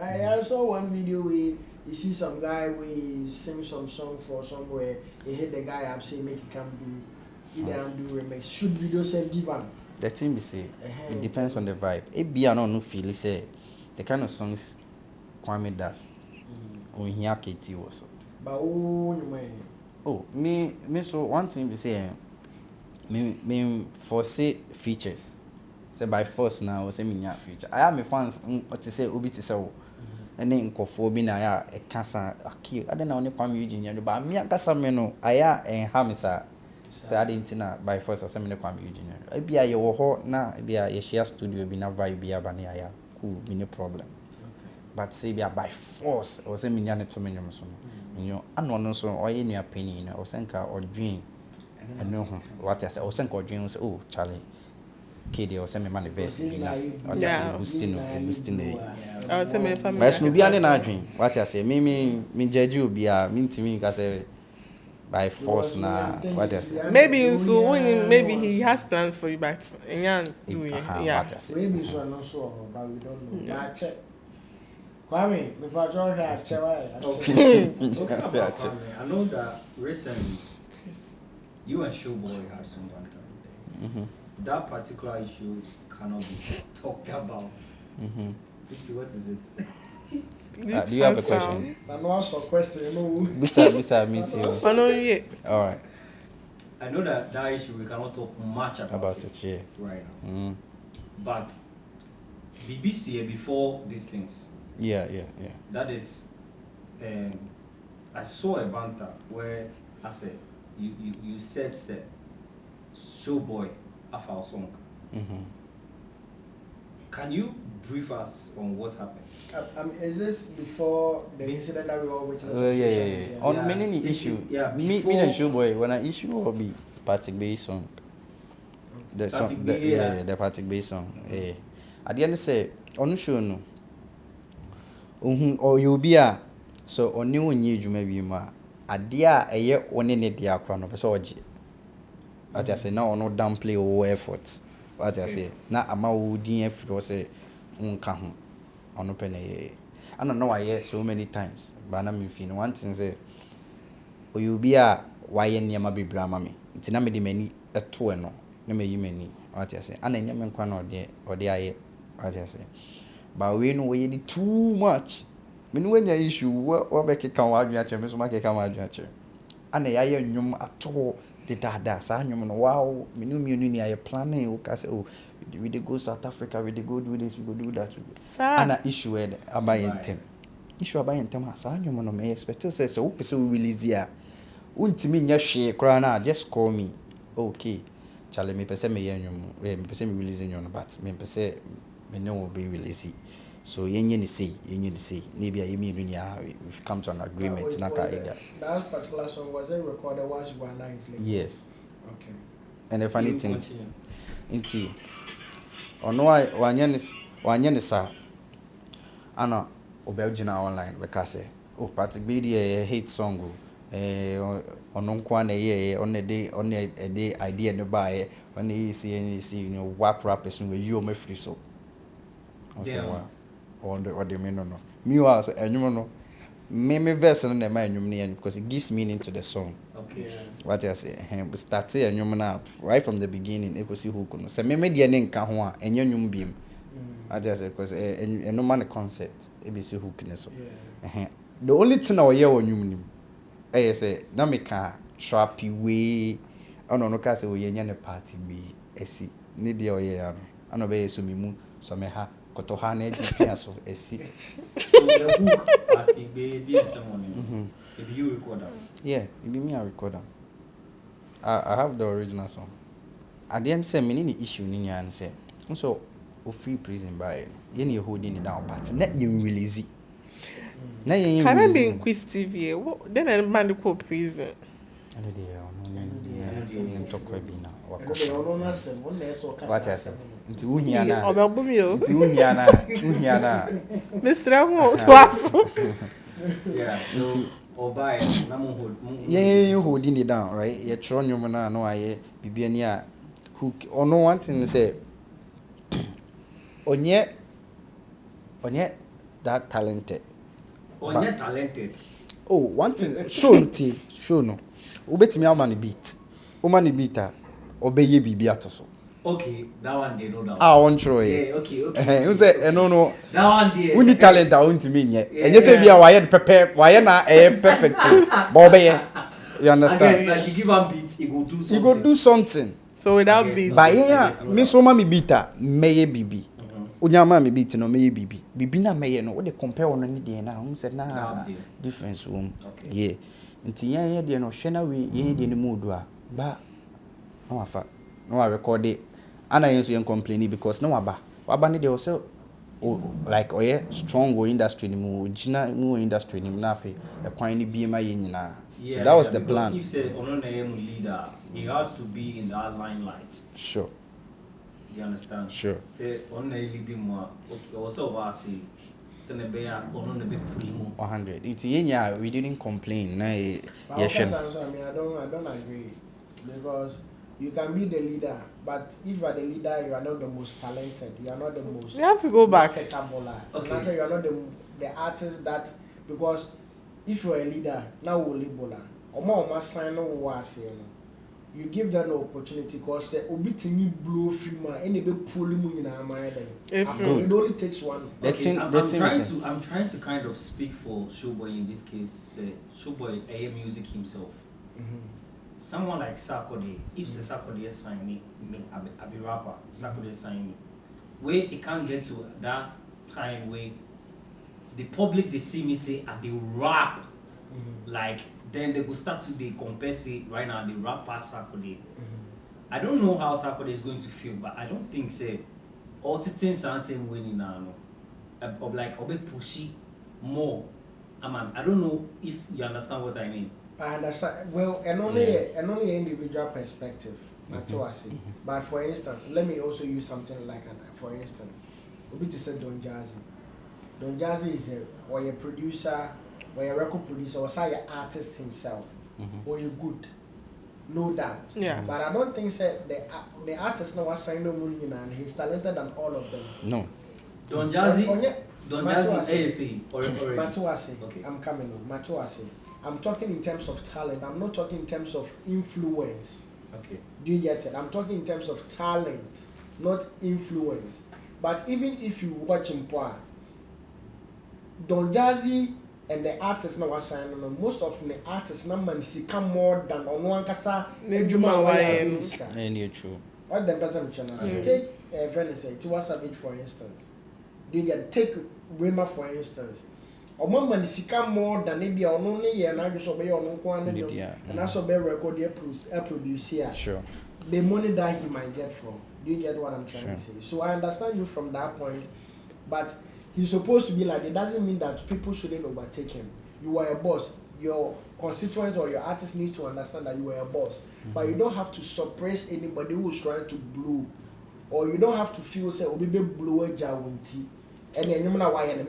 I saw one video where you see some guy where he sing some song for somewhere, he hit the guy up say make he come do either do remix. Should video say give him? The thing be say it depends on the vibe. It be no feel say the kind of songs Kwame does. When he have Kaytee also. But me so one thing be say me foresee features. Say by force now say me nya feature. I have my fans to say obi to say and then nkofo bi na ya e kasa aki I don't know ne Kwame Eugene but me akasa me no aya en ha me sa say adentina by force or say me ne Kwame Eugene e bia ye wo ho na e bia ye share studio bi na vibe bia ba ne aya cool me no problem. But say bia by force or say me nya ne to me nyom so you know ano no so oye nua pani na osenka odwen eno ho what I say osenka odwen so oh Charlie kid o se me manifest na what I say boosting say me family mas no bia ne na adwen what I say me judge obi a me ntimi nka say by force na what I say maybe so when maybe he has plans for you but yeah what I say maybe so no so but we don't know I check Kwame, me patrol here check I know that recently you and Showboy had some banter. That particular issue cannot be talked about. What is it? Do you have a question? I know also question. No. Bisa me too. All right. I know that issue we cannot talk much about it yeah. right now. But BBC before these things. Yeah. That is, I saw a banter where I said you said Showboy of our song. Can you brief us on what happened? Is this before the incident that we all witnessed? Yeah. On many issue. Yeah. Me and Showboy when I issue will be Patrick song. The song, the Patrick Bay song. At the end say on show no. Or you be a so on new new you maybe ma. Adia a year one in the akwa no person oji. What I say now no downplay or effort. What I say na ama wo din effort say nka ho ono pene. I don't know why so many times but na me feel one thing say o you be a why nyama bebra ama me. Nti na me de mani eto no na me yi mani. What I say ana nyama nkwa na ode aye. What I say but we know we need too much. Me no anya issue we be kan wa adwan ache me so ma ke kan wa adwan ache. Ana ya ye nwum ato de dada sa nwum no wow me no mienu ni aye planning o ka say oh we dey go South Africa we dey go do this we go do that. Ana issue e abayentem. Issue abayentem sa nwum no me expect say so pese we release ya. Untimi nya hwe kra na just call me. Okay. Charlie me pese me ye nwum me pese me release nwum but me pese me no will be released. So yenye ni say maybe I mean we've come to an agreement na ka ida. That particular song was it recorded once you were nice like yes okay and the funny thing inti ono wanye ni sa ana obelgina online because oh Patrick be the hate song ono nkwa na ye on a day idea no buy when you see you know whack rappers no you me free so or the mean no me was enyum no me verse no na my enyum ne because it gives meaning to the song. Okay. What I say we start enyum na right from the beginning e go see hook no say me de ne nka ho a enyum biem. I just say because no man concept e be see hook ne so. The only thing I hear on enyum nim say na me ka trappy way ono no ka say we nya ne party be esi ne de o ye ano ano be so me mu so me ha koto ha na ejipia so esi So the book party be someone if you record that. yeah it be me I record them. I have the original song at the end say me ni issue ni nya say so o free prison by ye na holding it down but na you release na you can I be inquisitive here then a man go prison ano dey no talk we be na what I say nti wuhia na obabumi o nti wuhia na Mr. Ho twaso Yeah. So obai na mo hold. You holding it down right you tro nyum na no aye bibia ni a hook ono one thing say onye that talented. Onye talented. Oh, one thing show no. Obetimi ama ni beat. O ma ni beat a obeye bibi atoso. Okay, that one they know that. On tro Yeah, okay. You say no. That one there. We need talent a untimi nye. Enye say bia why prepare, why na perfect. But obeye. You understand? Again, like you give am beat, he go do something. You go do something. so without beat But yeah, me so ma me beat a meye bibi. Unyama me beat no meye bibi. Bibi na meye no, we dey compare one ni dey na. Say na difference room. Yeah. Nti ye dey no hwe na we ye dey ni mood a. Ba no afa. No record it. Ana yen so yen complaining because no waba ni dey o say like strong industry ni mu gina mu industry ni na fe e kwan ni bi ma ye nyina. So that was the plan. If say ono na leader, he has to be in that limelight. Sure. You understand? Sure. Say ono na leading mo also was say ne be ono na be primo 100. It's yenya we didn't complain. Na I don't agree because you can be the leader, but if you are the leader, you are not the most talented. You are not the most. You have to go back. Okay. And I say you are not the artist that, because if you are a leader, now we'll label you give them an opportunity because obitini blow film any be pulling in our mind. It only takes one. Okay, I'm trying to kind of speak for Showboy in this case. Showboy a music himself. Someone like Sarkodie, if the Sarkodie sign me, I be rapper. Sarkodie sign me. Where it can't get to that time where the public they see me say and they rap, like then they will start to compare say right now they rap past Sarkodie. I don't know how Sarkodie is going to feel, but I don't think say all the things are same way now. Of like a bit pushy more. I don't know if you understand what I mean. I understand. Well, and only individual perspective. That's what I say. But for instance, let me also use something like for instance, we say Don Jazzy. Don Jazzy is a producer, or a record producer, or say an artist himself, or you good, no doubt. Yeah. But I don't think the artist now was signed no money and he's talented than all of them. No. Don Jazzy, ASA or Matuase. Okay. I'm coming on. Matuase. I'm talking in terms of talent. I'm not talking in terms of influence. Okay. Do you get it? I'm talking in terms of talent, not influence. But even if you watch him, Don Jazzy and the artists now are signing. Most of the artists now man come more than on one kasa. True. What the person channel? Take Venice. It was a bit, for instance. Do you get it? Take Wema for instance. Or man sika more than maybe on only year and I just obey on one and also be record a producer. Sure. The money that he might get from. Do you get what I'm trying to say? So I understand you from that point, but he's supposed to be like, it doesn't mean that people shouldn't overtake him. You are a boss. Your constituents or your artists need to understand that you are a boss. But you don't have to suppress anybody who's trying to blow. Or you don't have to feel say, oh, baby, blow a jawunti. And then you know why and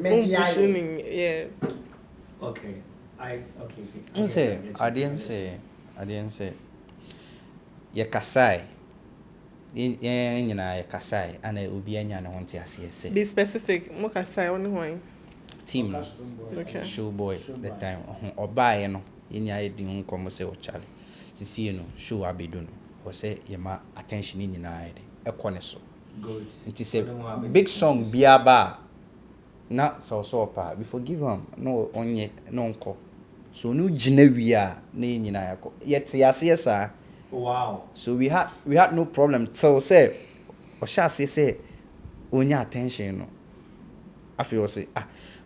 yeah. Okay. I didn't say. Ye kasai. You know, kasai and it will be any one say. Be specific. Mo kasai only one. Team. Okay. Showboy the time. Or buy no. In ya di come say o Charlie. See you know, show abedu or say ye ma attention in na ide. E kone so. Good. It is a big song biaba. Na so pa we forgive him no onye no nko so no gina wia na nyina yako yet yasa. Wow. So we had no problem so say o sha say onya attention no afi o say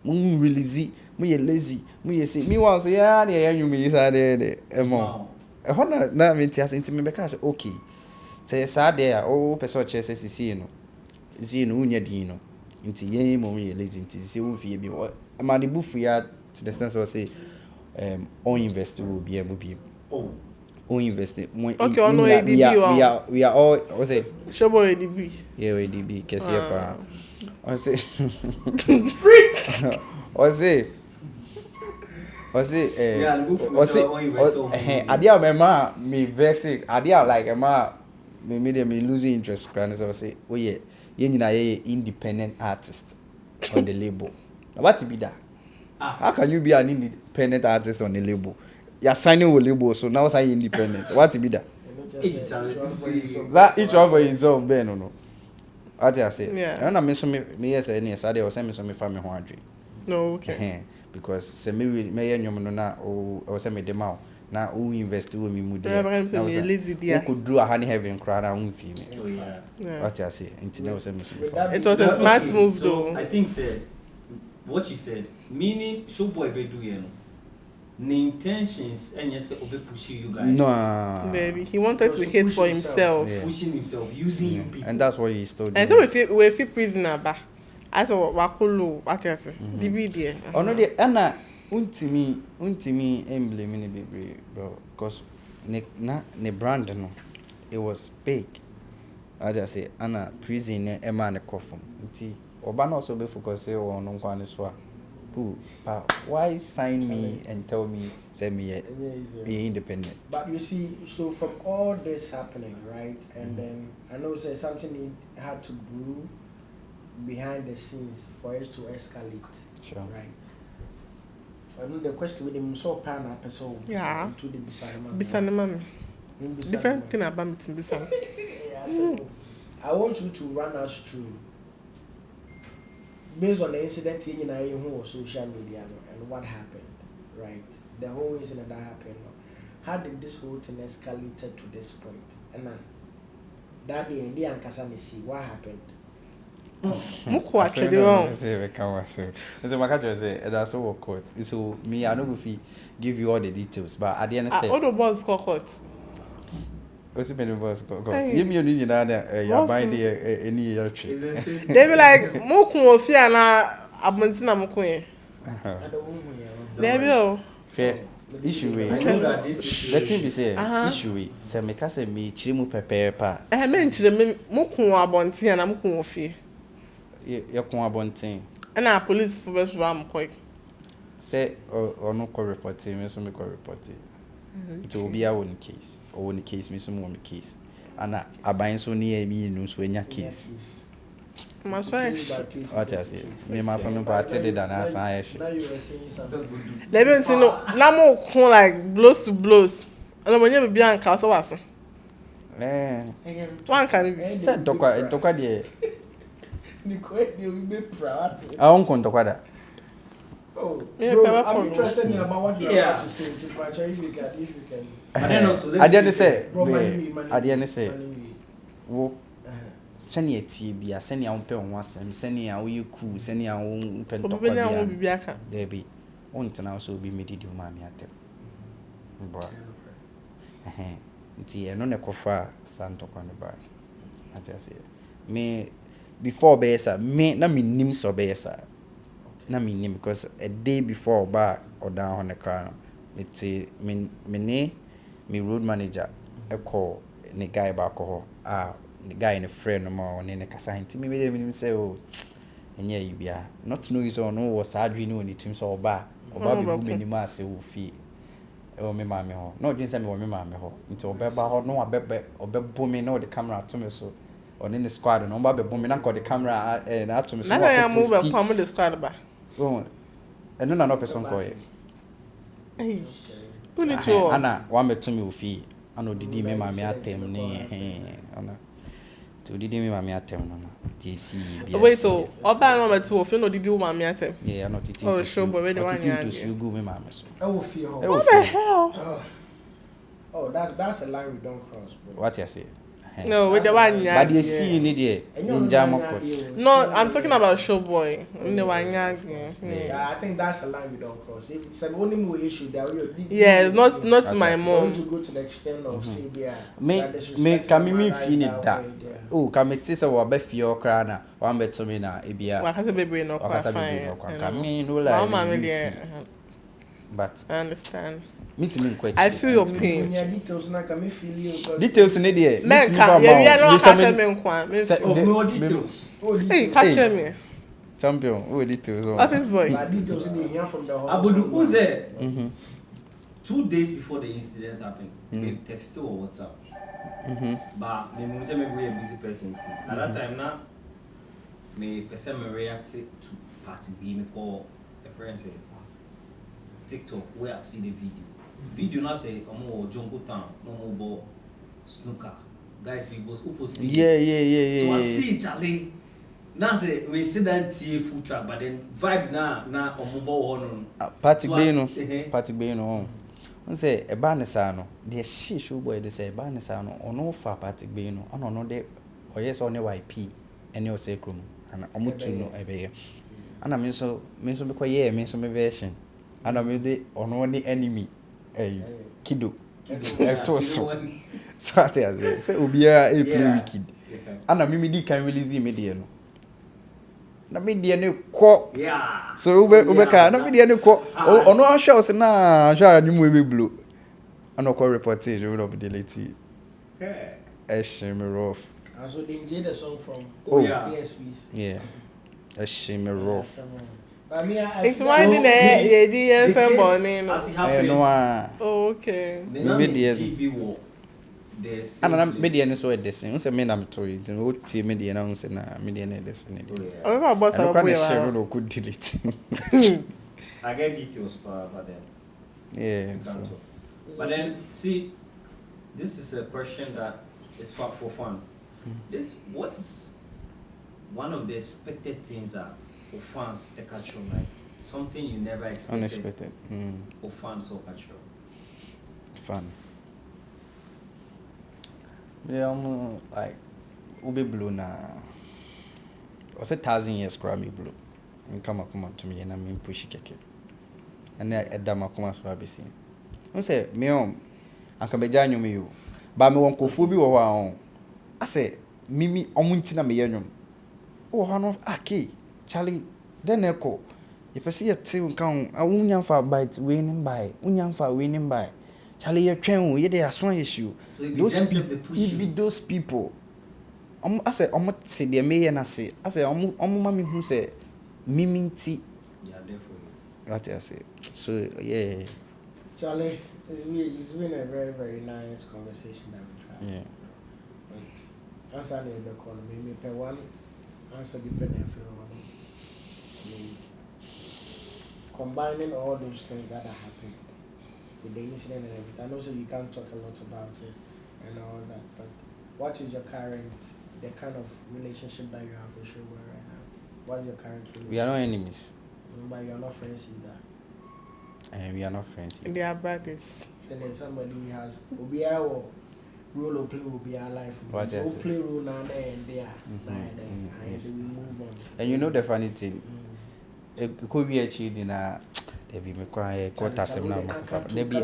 mun release mun ye lazy mun ye say me wan so ya na ya nyumi isa de emo e ho na me ti ase nti me be ka say okay say sa de o person che say sisi no zino unya di no nti yen mo ye lazy nti se wo fie bi ma de bufu ya to the sense of say on invest will be able be on invest okay on ADB we are all what say Showboy ADB yeah ADB kesi pa on say adia mema me verse adia like me losing interest and so say oh yeah you independent artist on the label. Now what be that? How can you be an independent artist on the label? You're signing with label, so now say independent. What be that? That each one for himself, Ben, no. What I say? Yeah. And I mention me yes, I or send me some family home dream. No, okay. Because say me nyom na o say me dem out. Na who invest with me mude. Who could do a honey heaven crowd and won't feel me. Yeah. What I say? It was a smart move though. I think what you said, meaning Showboy be doing the intentions and yes obe pushing you guys. No. Maybe he wanted to hit for himself. Pushing himself, using you people. And that's what he told me. And so we feel prisoner ba. I saw Wakulu, what else? The video. Oh no, the Anna untimi emblem in baby, bro. Because ne brand no, it was fake. I just say Anna prison a man a coffin. Nti Obama also be focused on no one is why sign me and tell me send me be independent? But you see, so from all this happening, right, and then I know say something had to brew behind the scenes for it to escalate. Sure. Right. I know the question with him so pan up so yeah to the Bisanema. Different thing about me to Bisan. Yeah, so I want you to run us through based on the incident in social media and what happened, right? The whole incident that happened. How did this whole thing escalated to this point? And that day in the Ankasani see what happened. Muko actually wrong. So my catcher say that's all court. So me I don't give you all the details, but at the end say all the boss court. What's the boss court? Give me you know you buy the any year tree. They be like Muko fear na abontina muko ye. There be o. Issue we let him be say issue we say me ka say me chiri mu pepepa Me nchire me muko abontina na muko fear. You come abontin. Na police for be so am quick. Say or no call reporting me so me call reporting. It will be our own case. Or one case me so more case. And abayin so near me no so enya case. My son. What I say? Me my son party did an answer. Now you were saying something. Let me see no. Na mo kon like blows to blows. And when you be anka so waso. One can Said dokwa de. Nico, you be proud. I won't come dokwa da. Oh, Yeah, bro, I'm interested in about what you're about to say. If you can. But then also, I didn't say. Money. I didn't say. Wo sani eti bia sani a unpe onwasem sani a wo ku sani a wo unpe ntokwa bia aka there be ontena so be medidi o ma mi atem bro nti eno ne kofa santokwa ne ba ati ase me before besa me na me nim so besa na me nim because a day before ba or down on the car me road manager e call ne guy ba ko the guy in a friend no more ne kasa nti me say oh enye yi bia not know is on no was adwini oni tim so oba be bu me ni ma se wo fi e me ma me ho no dwen say me wo me ma me ho nti obeba ho no obebo me no the camera to me so on in the squad no ba be bu me na ko the camera na to me so na ya move come the squad ba oh eno na no person ko ye Puni to ana wa me to me ofi ana odidi me ma me atem ni ana to didi me ma me atem no JC bia wait so oba no me to ofi no didi ma me atem yeah ana titi oh show boy we the one ya to sugu me ma me so what the hell oh that's a line we don't cross bro. What you say no we the one ya but you see ni there ninja moko no I'm talking about show boy in the one ya yeah I think that's a line we don't cross if it's an only more issue that we yes not my mom to go to the extent of say yeah me can me feel it that oh can me say we be feel okra na one be to me na e bia wa kase baby no quite fine can me no like mama me but I understand me to me quite I feel your pain details na can me feel you details in there men can you no catch me nkwa me details hey catch me champion who details office boy details in here from the hospital Abudu who's there 2 days before the incidents happened me text or WhatsApp but me say me be a busy person at that time now me person me react to party B me call a friend say TikTok where I see the video now say omo Jongo Town no more ball snooker guys we both post yeah so I see Charlie now say we see that full track but then vibe na omo ball on party be no on say e ba ne sa no de show boy de say e ba ne sa no ono fa party be no ono no de oye so ne YP ene o say krom ana omo tu no e be ana me so be ko ye me so me version ana me de ono ni enemy kido to so ate as say obia e play wicked ana me di kan release me de no na me de ne kɔ Yeah. so ube ka na me de ne kɔ ono ahwɛ us na ahwɛ anwum we blue ana kɔ reportage we no be delete me rough And so they enjoy the song from DSPs. yeah me rough But me, It's why didn't I didn't say morning. As it happened. Oh, okay. Maybe the GB war. There's. ana me de ne so e desen unse me na me to it o tie me de na unse na me de ne desen ne I remember boss I about share no could delete I get details but then. yeah so But then see, this is a question that is for fun. This what's one of the expected things that for fans the culture like something you never expected. unexpected For fans or culture. fun yeah like ube blue na o say 1,000 years cry me blue come to me na me push keke and edama come so abesi un say me anka be janyo me yo ba me won kofu bi wo wa on ase mimi omunti na me yanwom o ho no ake Charlie then echo you pese ye te nkan awunya fa bite winning by Charlie ye twen ye dey aso issue those people ase te de me ye na se ase ma me hu se miminti Yeah, therefore. what I say so yeah Charlie, it's been a very, very nice conversation that we've had. yeah But answer the call, maybe per one answer the benefit. I mean, combining all those things that are happening with the incident and everything. I know so you can't talk a lot about it and all that, but what is your current, the kind of relationship that you have with Sugar right now? What's your current relationship? we are not enemies But you are not friends either. and we are not friends yet. They are brothers. So then somebody has Obiawo role or play will be our life. What else? Play role now and there. Yes. And we move on. And you know the funny thing it could be achieved in a there be me kwa quarter seminar there be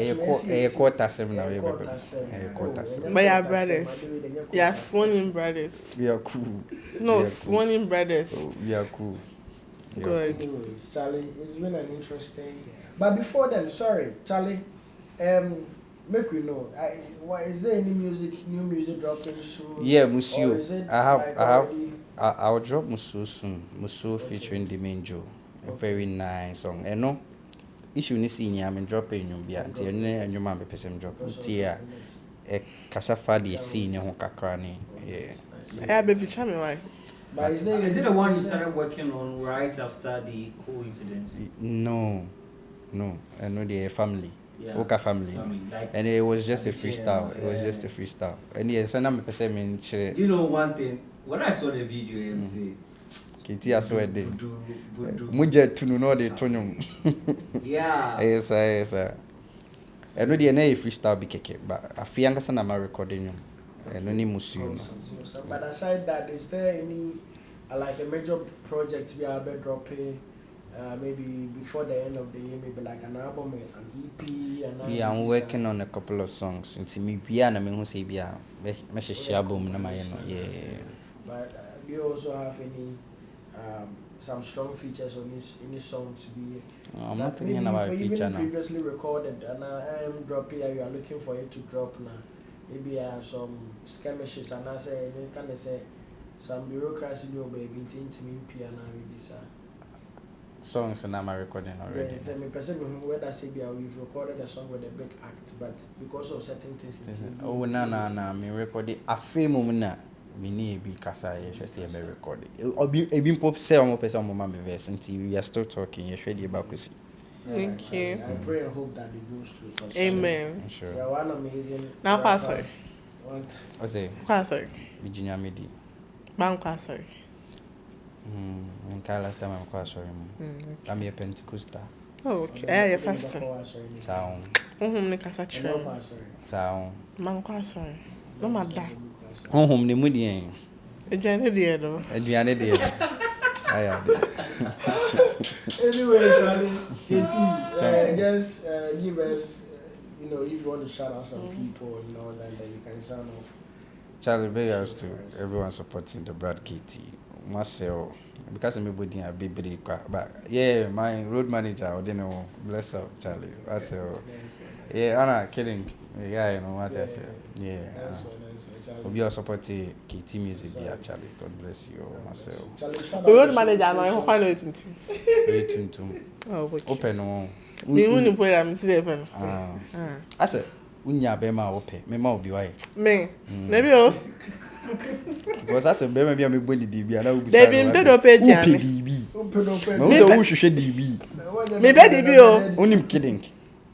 a quarter seminar But you are brothers. You are swanning brothers. we are cool No, swanning brothers. we are cool Good. Anyways, Charlie, it's been an interesting. But before then, sorry, Charlie, make we know. Why is there any new music dropping soon? yeah Or monsieur is it I have already- I'll drop Musu soon Musu featuring Dimenjo a very nice song and no issue ni see I'm dropping you bia nti ene enwuma me person drop nti a e kasafa de see ne ho kakra ne yeah Yeah, baby, tell me why. But Is it the one you started working on right after the coincidence? no I know the family Yeah. Oka family Like, and it was just a Yeah, freestyle it was just a freestyle and yes and I'm person me chere you know one thing? When I saw the video, MC. Kaytee aswe de Budu. muje tunu no de tonum Yeah. yes I know the na freestyle bi keke but afianga sana ma recording no ni musu no So, but aside that, is there any like a major project we are dropping? Maybe before the end of the year, maybe like an album, an EP, yeah I'm working on a couple of songs until me bia na me hu say bia me share album na my no yeah But do you also have any some strong features on this song to be I'm that not thinking maybe about for feature even now previously recorded and I am dropping you are looking for it to drop now? Maybe some skirmishes and I say you can say some bureaucracy no baby into me piano with this. songs and I'm recording already. Yes, I mean, person where that say we've recorded a song with a big act, but because of certain things, in TV, Oh na me record it afi mo na me ni bi kasa ye hwe say be record it obi pop say omo person mo ma me verse until we are still talking ye hwe dey ba kwesi. Thank you. I pray and hope that it goes through. 'Cause, Amen. I'm sure. You are one amazing. Now, rapper. Pastor. I say Pastor. Virginia Medi. Bank Pastor. And last time I'm quite sorry. I'm a Pentecostal. Oh, okay. Yeah, your first time. Sound. Nikasa true. Sound. Man Pastor. No matter. Home ni mudi en. Adrian dear though. Aduane de. Aya. Anyway, Charlie, Kaytee, just give us, if you want to shout out some people, then you can sound off. Charlie, big ups to everyone supporting the brand Kaytee. Marcel, because I'm everybody a big but yeah, my road manager, I didn't know, bless up, Charlie. That's yeah, Anna kidding. Yeah, you know what I say. Yeah. We'll be supporting Kaytee music, yeah, Charlie. God bless you, myself. Road manager, no, I find it into. Very tuntum. Oh, Open one. Me wouldn't put I'm sleeping. I said, Unya Bema open. Me ma be why. Me, maybe oh. Because I said, maybe I'm going to DB. I will be. They been better page, Jamie. DB. Open. Me who should DB. Me be DB oh. Unim kidding.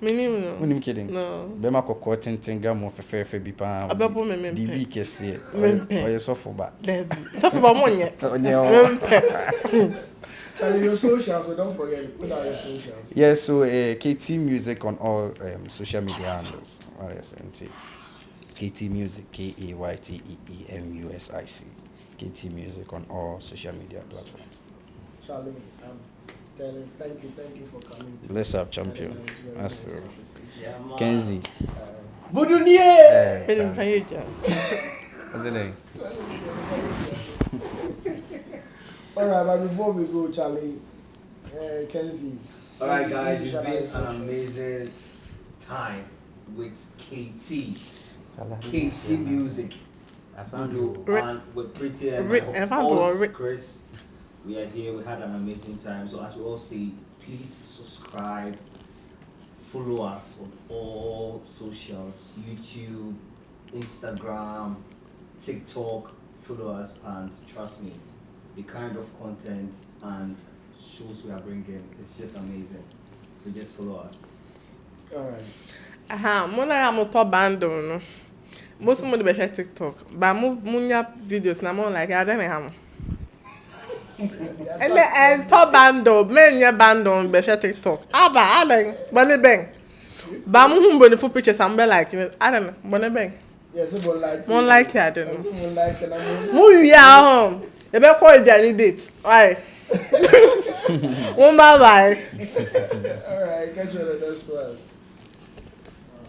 Me no. Unim kidding. No. Bema koko tintinga mo fefe bi pa. Abapo me DB kese. Oye suffer ba. Suffer ba mo nye. Tell your socials, so don't forget. Put out your socials. Yeah, so Kaytee Music on all social media handles. What I say, Kaytee Music, KayteeMusic. Kaytee Music on all social media platforms. Charlie, thank you for coming. Bless up, champion. That's Yeah, Kenzie. Budunier! What's the name? Alright, but before we go, Charlie, Kenzie. Alright, guys, it's been an amazing time with Kaytee. Kaytee Music. And we're pretty and Chris. We are here. We had an amazing time. So as we all say, please subscribe, follow us on all socials: YouTube, Instagram, TikTok. Follow us and trust me, the kind of content and shows we are bringing, it's just amazing. So just follow us. Alright. Mona am top band no. Most of the be TikTok. But munya videos na mo like I don't know. And top bando, men bando be TikTok. Aba adan, bani bang. Ba mu humbo the full pictures am be like I don't know, bani bang. Yes, so like. One like I don't know. One like and Mu wi home. E be call the date. Why? One bye bye. Alright, catch you on the next one.